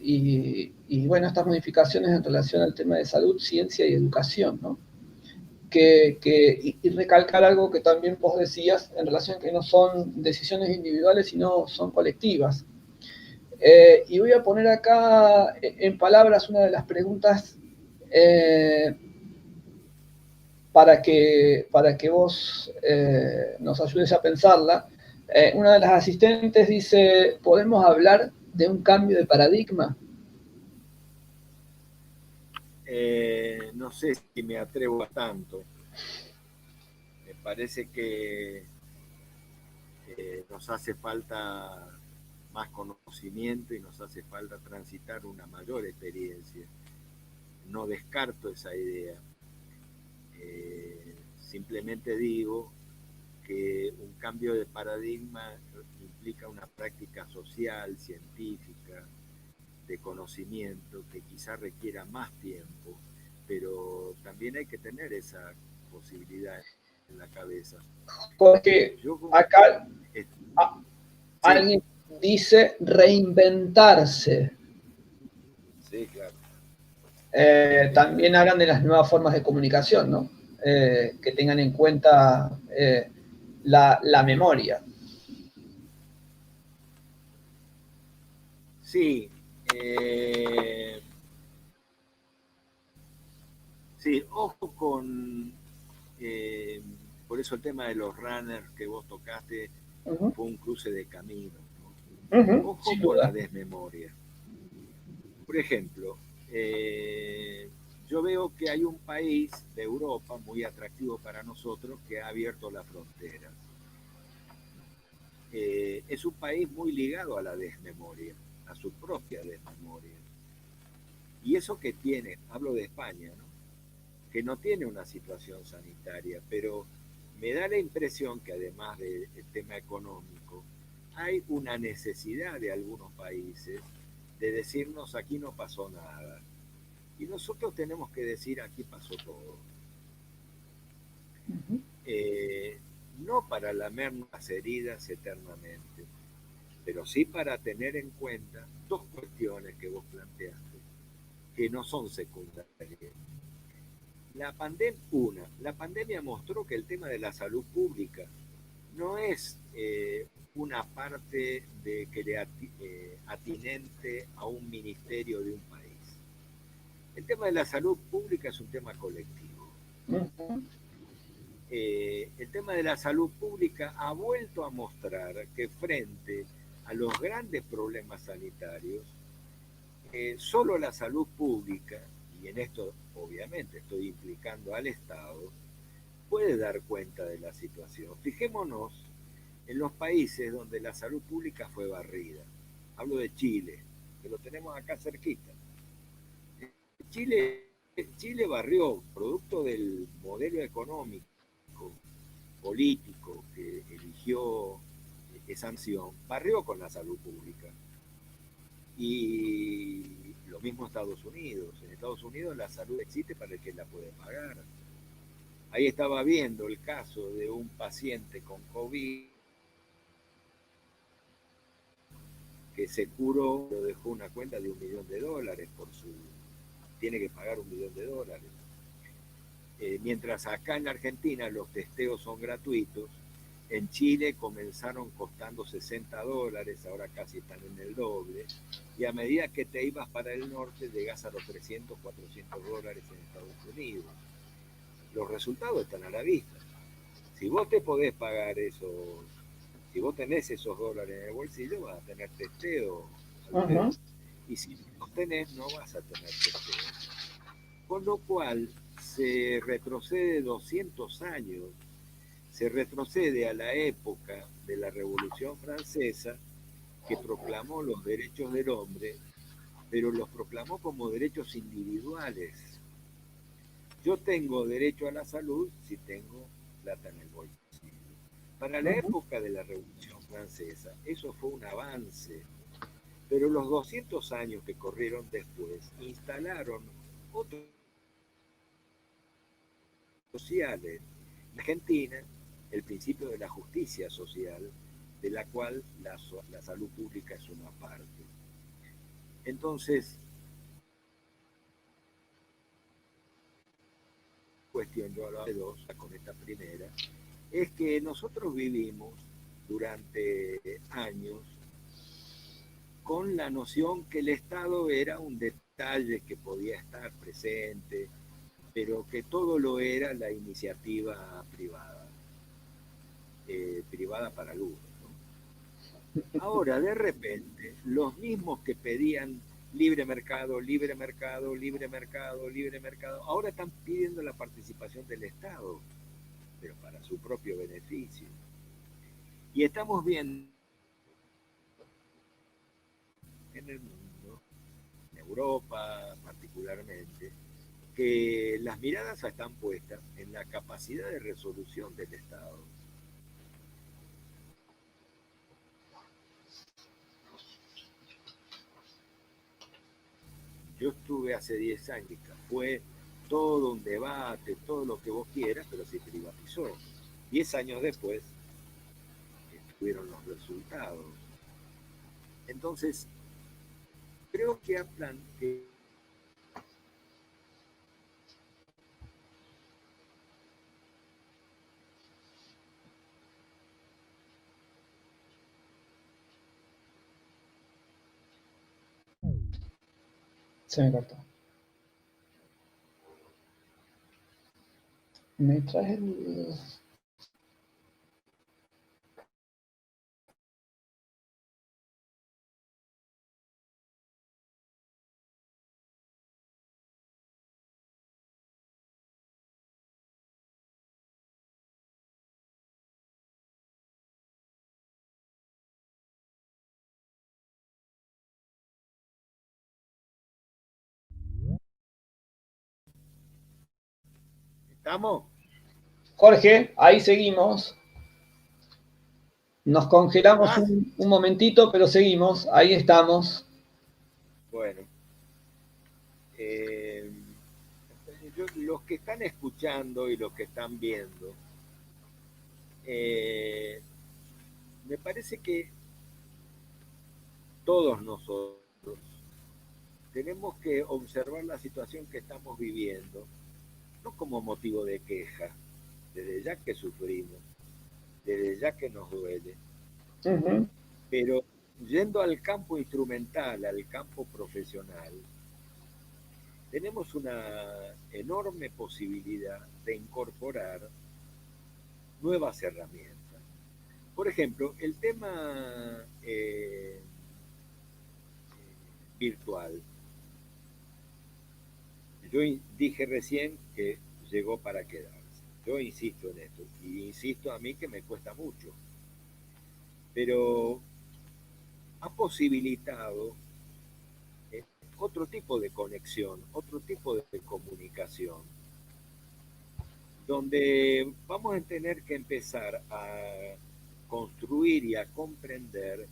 y bueno, estas modificaciones en relación al tema de salud, ciencia y educación, ¿no? Y recalcar algo que también vos decías en relación a que no son decisiones individuales, sino son colectivas. Y voy a poner acá en palabras una de las preguntas para que vos nos ayudes a pensarla. Una de las asistentes dice, ¿podemos hablar de un cambio de paradigma? No sé si me atrevo a tanto. Me parece que nos hace falta más conocimiento y nos hace falta transitar una mayor experiencia. No descarto esa idea. Simplemente digo que un cambio de paradigma implica una práctica social, científica, de conocimiento que quizá requiera más tiempo, pero también hay que tener esa posibilidad en la cabeza. Porque Yo, acá sí. alguien dice reinventarse. Sí, claro. También hagan de las nuevas formas de comunicación, ¿no? Que tengan en cuenta la memoria. Sí, sí, ojo con, por eso el tema de los runners que vos tocaste fue un cruce de caminos, ¿no? Ojo Sin con la duda. desmemoria. Por ejemplo, yo veo que hay un país de Europa muy atractivo para nosotros que ha abierto las fronteras. Es un país muy ligado a la desmemoria, a su propia desmemoria. Y eso que tiene, hablo de España, ¿no? Que no tiene una situación sanitaria, pero me da la impresión que además del tema económico, hay una necesidad de algunos países de decirnos aquí no pasó nada. Y nosotros tenemos que decir aquí pasó todo. No para lamernos las heridas eternamente, pero sí para tener en cuenta dos cuestiones que vos planteaste, que no son secundarias. La pandemia mostró que el tema de la salud pública no es una parte de que le atinente a un ministerio de un país. El tema de la salud pública es un tema colectivo. El tema de la salud pública ha vuelto a mostrar que frente a los grandes problemas sanitarios, solo la salud pública, y en esto obviamente estoy implicando al Estado, puede dar cuenta de la situación. Fijémonos en los países donde la salud pública fue barrida. Hablo de Chile, que lo tenemos acá cerquita. Chile, Chile barrió, producto del modelo económico, político que eligió esa sanción, barrió con la salud pública. Y lo mismo Estados Unidos. En Estados Unidos la salud existe para el que la puede pagar. Ahí estaba viendo el caso de un paciente con COVID que se curó, lo dejó una cuenta de $1 millón tiene que pagar $1 millón. Mientras acá en Argentina los testeos son gratuitos, en Chile comenzaron costando $60, ahora casi están en el doble, y a medida que te ibas para el norte llegás a los $300, $400 en Estados Unidos. Los resultados están a la vista. Si vos te podés pagar eso, si vos tenés esos dólares en el bolsillo, vas a tener testeo. Uh-huh. Y si no tenés, no vas a tener testeo. Con lo cual, se retrocede 200 años, se retrocede a la época de la Revolución Francesa, que proclamó los derechos del hombre, pero los proclamó como derechos individuales. Yo tengo derecho a la salud si tengo plata en el bolsillo. Para la época de la Revolución Francesa, eso fue un avance, pero los 200 años que corrieron después instalaron otros sociales. En Argentina, el principio de la justicia social, de la cual la salud pública es una parte. Entonces, cuestión, yo hablaba de dos, con esta primera, es que nosotros vivimos durante años con la noción que el Estado era un detalle que podía estar presente, pero que todo lo era la iniciativa privada, privada para lucro, ¿no? Ahora, de repente, los mismos que pedían libre mercado, libre mercado, libre mercado, libre mercado, ahora están pidiendo la participación del Estado, pero para su propio beneficio. Y estamos viendo en el mundo, en Europa particularmente, que las miradas están puestas en la capacidad de resolución del Estado. Yo estuve hace 10 años, fue todo un debate, todo lo que vos quieras, pero se privatizó. 10 años después estuvieron los resultados. Entonces, creo que hablan que Se me cortó. Me traes el... ¿Estamos? Jorge, ahí seguimos. Nos congelamos un momentito, pero seguimos. Ahí estamos. Bueno. Los que están escuchando y los que están viendo, me parece que todos nosotros tenemos que observar la situación que estamos viviendo, no como motivo de queja, desde ya que sufrimos, desde ya que nos duele, pero yendo al campo instrumental, al campo profesional, tenemos una enorme posibilidad de incorporar nuevas herramientas. Por ejemplo, el tema virtual. Yo dije recién que llegó para quedarse. Yo insisto en esto, y insisto a mí que me cuesta mucho, pero ha posibilitado otro tipo de conexión, otro tipo de comunicación, donde vamos a tener que empezar a construir y a comprender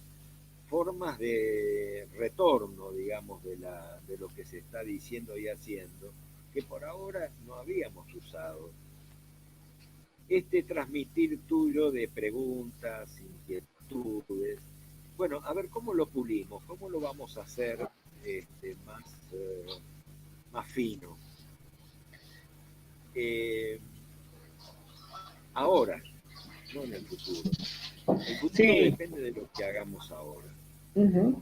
formas de retorno, digamos, de lo que se está diciendo y haciendo, que por ahora no habíamos usado. Este transmitir tuyo de preguntas, inquietudes, Bueno, a ver cómo lo pulimos, cómo lo vamos a hacer más, más fino. Eh, ahora, no en el futuro. El futuro Sí. depende de lo que hagamos ahora. Uh-huh.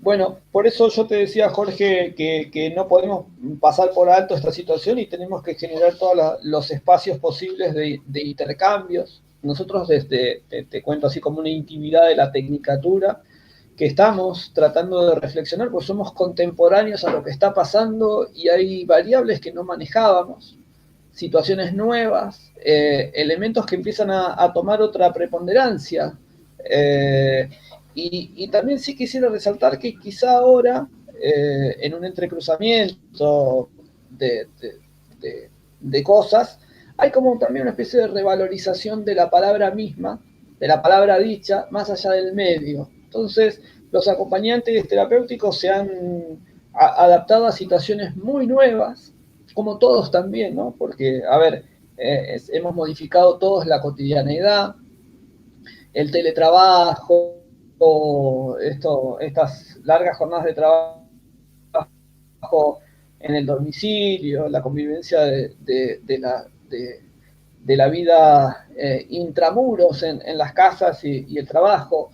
Bueno, por eso yo te decía, Jorge, que no podemos pasar por alto esta situación y tenemos que generar todos los espacios posibles de intercambios. Nosotros, desde, te cuento así como una intimidad de la tecnicatura, que estamos tratando de reflexionar, pues somos contemporáneos a lo que está pasando y hay variables que no manejábamos, situaciones nuevas, elementos que empiezan a tomar otra preponderancia. Y también sí quisiera resaltar que quizá ahora, en un entrecruzamiento de, de, de cosas, hay como también una especie de revalorización de la palabra misma, de la palabra dicha, más allá del medio. Entonces, los acompañantes terapéuticos se han adaptado a situaciones muy nuevas, como todos también, ¿no? Porque, a ver, hemos modificado todos la cotidianeidad, el teletrabajo, estas largas jornadas de trabajo en el domicilio, la convivencia de la vida intramuros en las casas y el trabajo,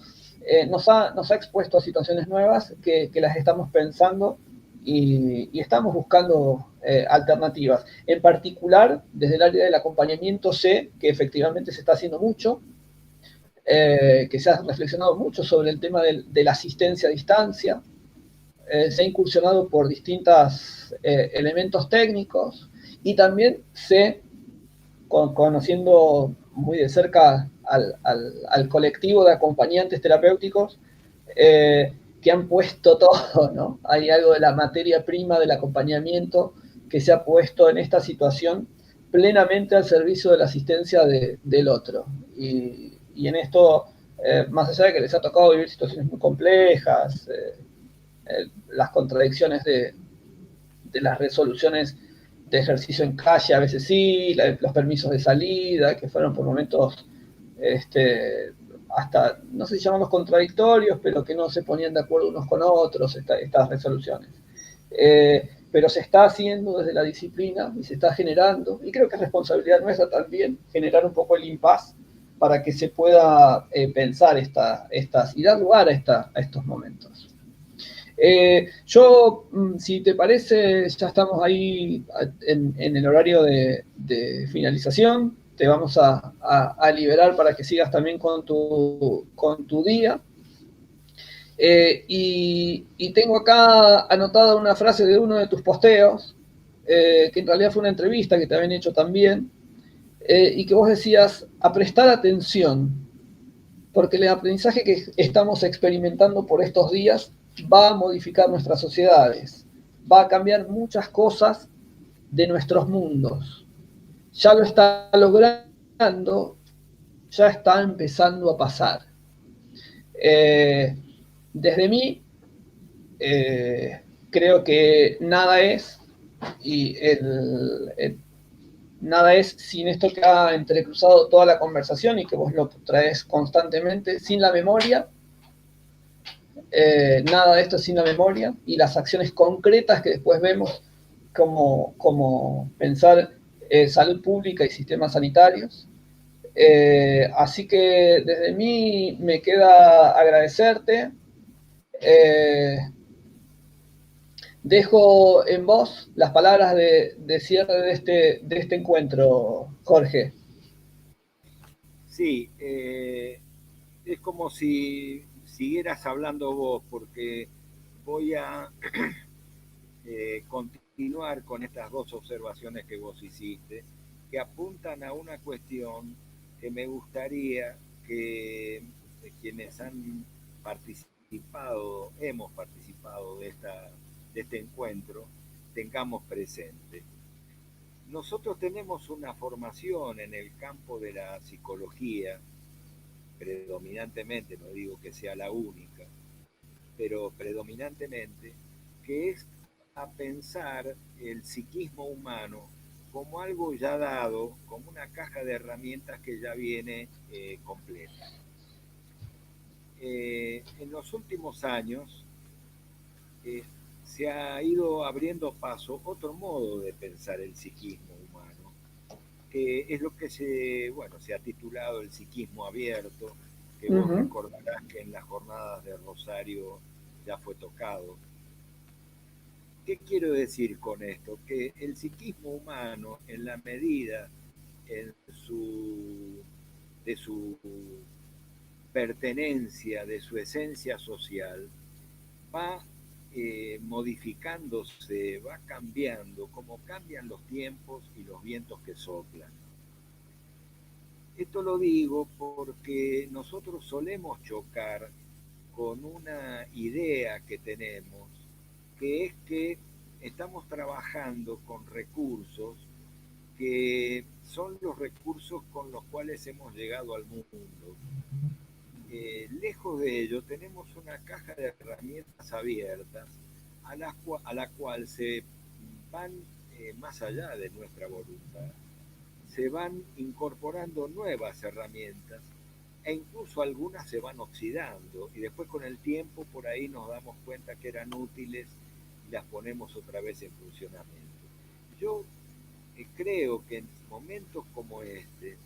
nos ha expuesto a situaciones nuevas que las estamos pensando y estamos buscando alternativas. En particular, desde el área del acompañamiento sé que efectivamente se está haciendo mucho, que se ha reflexionado mucho sobre el tema de la asistencia a distancia, se ha incursionado por distintos elementos técnicos y también sé, conociendo muy de cerca al colectivo de acompañantes terapéuticos, que han puesto todo, ¿no? Hay algo de la materia prima del acompañamiento que se ha puesto en esta situación plenamente al servicio de la asistencia del otro. Y en esto, más allá de que les ha tocado vivir situaciones muy complejas, las contradicciones de las resoluciones de ejercicio en calle, a veces sí, los permisos de salida, que fueron por momentos hasta, no sé si llamarlos contradictorios, pero que no se ponían de acuerdo unos con otros, estas resoluciones. Pero se está haciendo desde la disciplina y se está generando, y creo que es responsabilidad nuestra también generar un poco el impas para que se pueda pensar estas y dar lugar a estos momentos. Yo, si te parece, ya estamos ahí en el horario de finalización. Te vamos a liberar para que sigas también con tu día. Y tengo acá anotada una frase de uno de tus posteos, que en realidad fue una entrevista que te habían hecho también, y que vos decías, a prestar atención, porque el aprendizaje que estamos experimentando por estos días va a modificar nuestras sociedades, va a cambiar muchas cosas de nuestros mundos. Ya lo está logrando, ya está empezando a pasar. Eh, desde mí, creo que nada es, y nada es sin esto que ha entrecruzado toda la conversación y que vos lo traes constantemente, sin la memoria. Nada de esto sin la memoria y las acciones concretas que después vemos como pensar salud pública y sistemas sanitarios. Así que desde mí me queda agradecerte. Eh, Dejo en vos las palabras de cierre de este encuentro, Jorge. Sí, es como si siguieras hablando vos, porque voy a continuar con estas dos observaciones que vos hiciste, que apuntan a una cuestión que me gustaría que quienes han participado, hemos participado de este encuentro, tengamos presente. Nosotros tenemos una formación en el campo de la psicología, predominantemente, no digo que sea la única, pero predominantemente, que es a pensar el psiquismo humano como algo ya dado, como una caja de herramientas que ya viene completa. En los últimos años se ha ido abriendo paso otro modo de pensar el psiquismo humano, que es lo que se ha titulado el psiquismo abierto, que vos recordarás que en las jornadas de Rosario ya fue tocado. ¿Qué quiero decir con esto? Que el psiquismo humano, en la medida de su pertenencia, de su esencia social, va modificándose, va cambiando, como cambian los tiempos y los vientos que soplan. Esto lo digo porque nosotros solemos chocar con una idea que tenemos, que es que estamos trabajando con recursos que son los recursos con los cuales hemos llegado al mundo. Lejos de ello, tenemos una caja de herramientas abiertas a la cual se van más allá de nuestra voluntad. Se van incorporando nuevas herramientas e incluso algunas se van oxidando y después con el tiempo por ahí nos damos cuenta que eran útiles y las ponemos otra vez en funcionamiento. Yo creo que en momentos como este,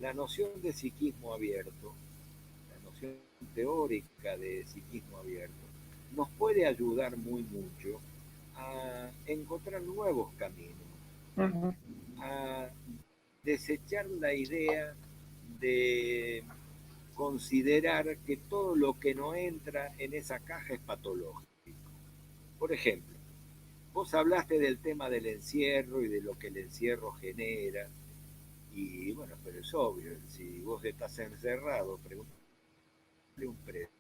la noción de psiquismo abierto, la noción teórica de psiquismo abierto, nos puede ayudar muy mucho a encontrar nuevos caminos, a desechar la idea de considerar que todo lo que no entra en esa caja es patológico. Por ejemplo, vos hablaste del tema del encierro y de lo que el encierro genera, y bueno, pero es obvio, si vos estás encerrado, pregúntale un preso.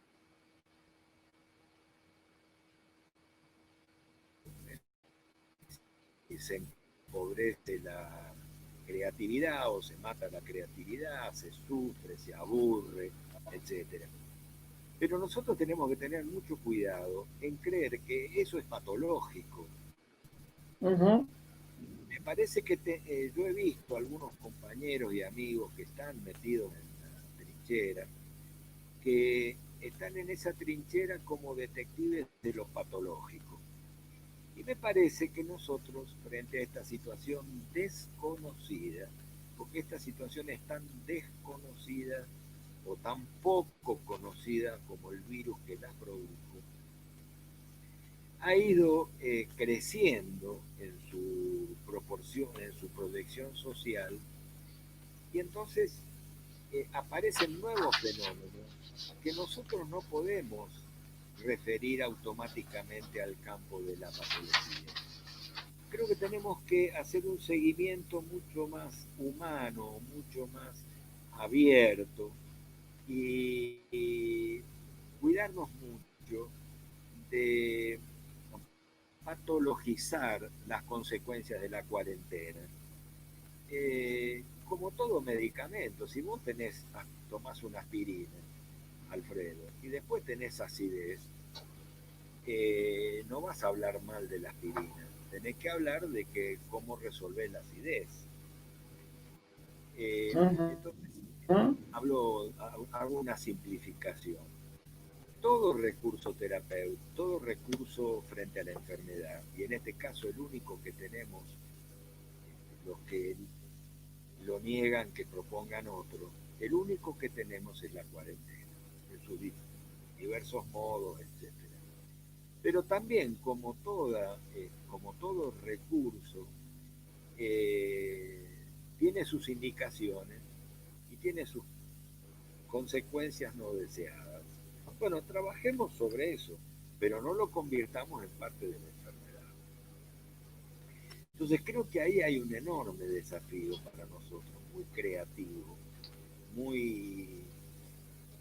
Y se empobrece la creatividad o se mata la creatividad, se sufre, se aburre, etcétera. Pero nosotros tenemos que tener mucho cuidado en creer que eso es patológico. Me parece que yo he visto algunos compañeros y amigos que están metidos en la trinchera, que están en esa trinchera como detectives de lo patológico. Y me parece que nosotros, frente a esta situación desconocida, porque esta situación es tan desconocida o tan poco conocida como el virus que la produjo, ha ido creciendo en su proporción, en su proyección social, y entonces aparecen nuevos fenómenos que nosotros no podemos referir automáticamente al campo de la patología. Creo que tenemos que hacer un seguimiento mucho más humano, mucho más abierto y cuidarnos mucho de patologizar las consecuencias de la cuarentena. Como todo medicamento, si vos tomás una aspirina, Alfredo, y después tenés acidez, no vas a hablar mal de la aspirina, tenés que hablar de que cómo resolver la acidez. Entonces, hago una simplificación. Todo recurso terapéutico, todo recurso frente a la enfermedad, y en este caso el único que tenemos, los que lo niegan, que propongan otro, el único que tenemos es la cuarentena, en sus diversos modos, etc. Pero también, como todo recurso, tiene sus indicaciones y tiene sus consecuencias no deseadas. Bueno, trabajemos sobre eso, pero no lo convirtamos en parte de la enfermedad. Entonces creo que ahí hay un enorme desafío para nosotros, muy creativo, muy,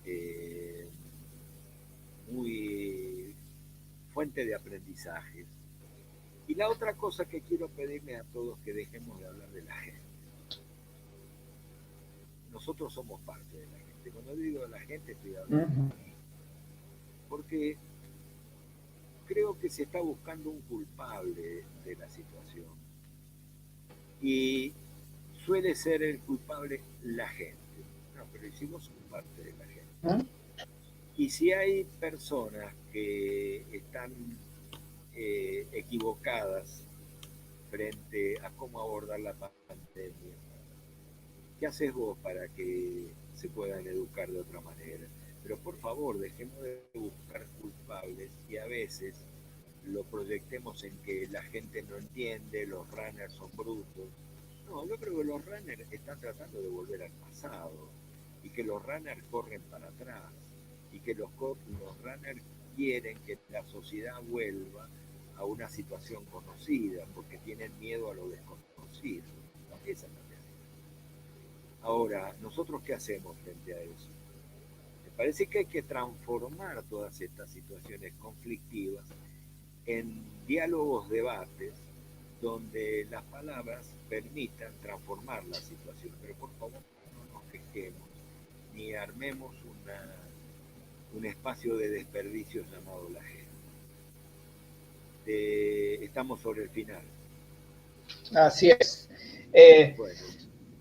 eh, muy fuente de aprendizajes. Y la otra cosa que quiero pedirle a todos que dejemos de hablar de la gente. Nosotros somos parte de la gente. Cuando digo de la gente estoy hablando de mí. Porque creo que se está buscando un culpable de la situación. Y suele ser el culpable la gente. No, pero hicimos parte de la gente. Y si hay personas que están equivocadas frente a cómo abordar la pandemia, ¿qué haces vos para que se puedan educar de otra manera? Pero por favor, dejemos de buscar culpables y a veces lo proyectemos en que la gente no entiende, los runners son brutos. No, yo creo que los runners están tratando de volver al pasado y que los runners corren para atrás y que los runners quieren que la sociedad vuelva a una situación conocida porque tienen miedo a lo desconocido. Esa es la realidad. Ahora, ¿nosotros qué hacemos frente a eso? Me parece que hay que transformar todas estas situaciones conflictivas en diálogos, debates, donde las palabras permitan transformar la situación. Pero por favor, no nos quejemos ni armemos un espacio de desperdicio llamado la gente. Estamos sobre el final. Así es. Bueno,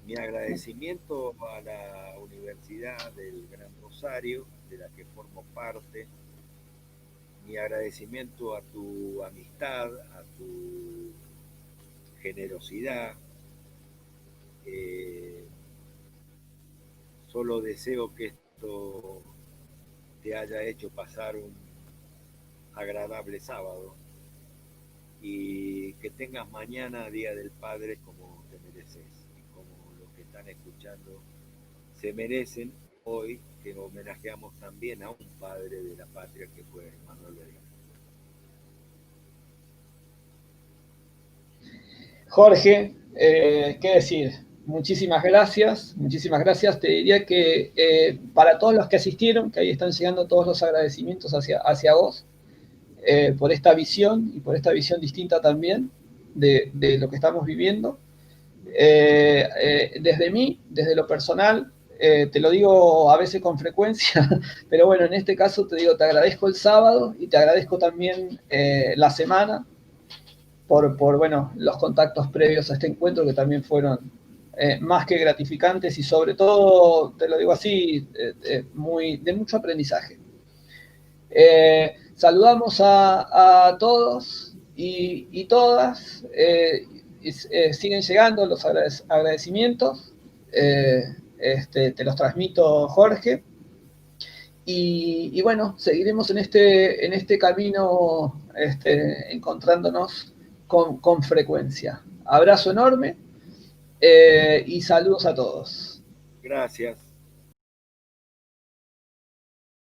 mi agradecimiento a la Universidad del Gran Rosario, de la que formo parte, mi agradecimiento a tu amistad, a tu generosidad. Solo deseo que esto te haya hecho pasar un agradable sábado y que tengas mañana Día del Padre como te mereces y como los que están escuchando se merecen hoy, que homenajeamos también a un padre de la patria que fue Manuel Belgrano. Jorge, ¿qué decir? Muchísimas gracias, muchísimas gracias. Te diría que para todos los que asistieron, que ahí están llegando todos los agradecimientos hacia vos, por esta visión y por esta visión distinta también de lo que estamos viviendo. Desde mí, desde lo personal, te lo digo a veces con frecuencia, pero bueno, en este caso te digo, te agradezco el sábado y te agradezco también la semana por bueno, los contactos previos a este encuentro que también fueron más que gratificantes y sobre todo, te lo digo así, de mucho aprendizaje. Saludamos a todos y todas. Siguen llegando los agradecimientos. Te los transmito, Jorge. Y bueno, seguiremos en este camino encontrándonos con frecuencia. Abrazo enorme y saludos a todos. Gracias.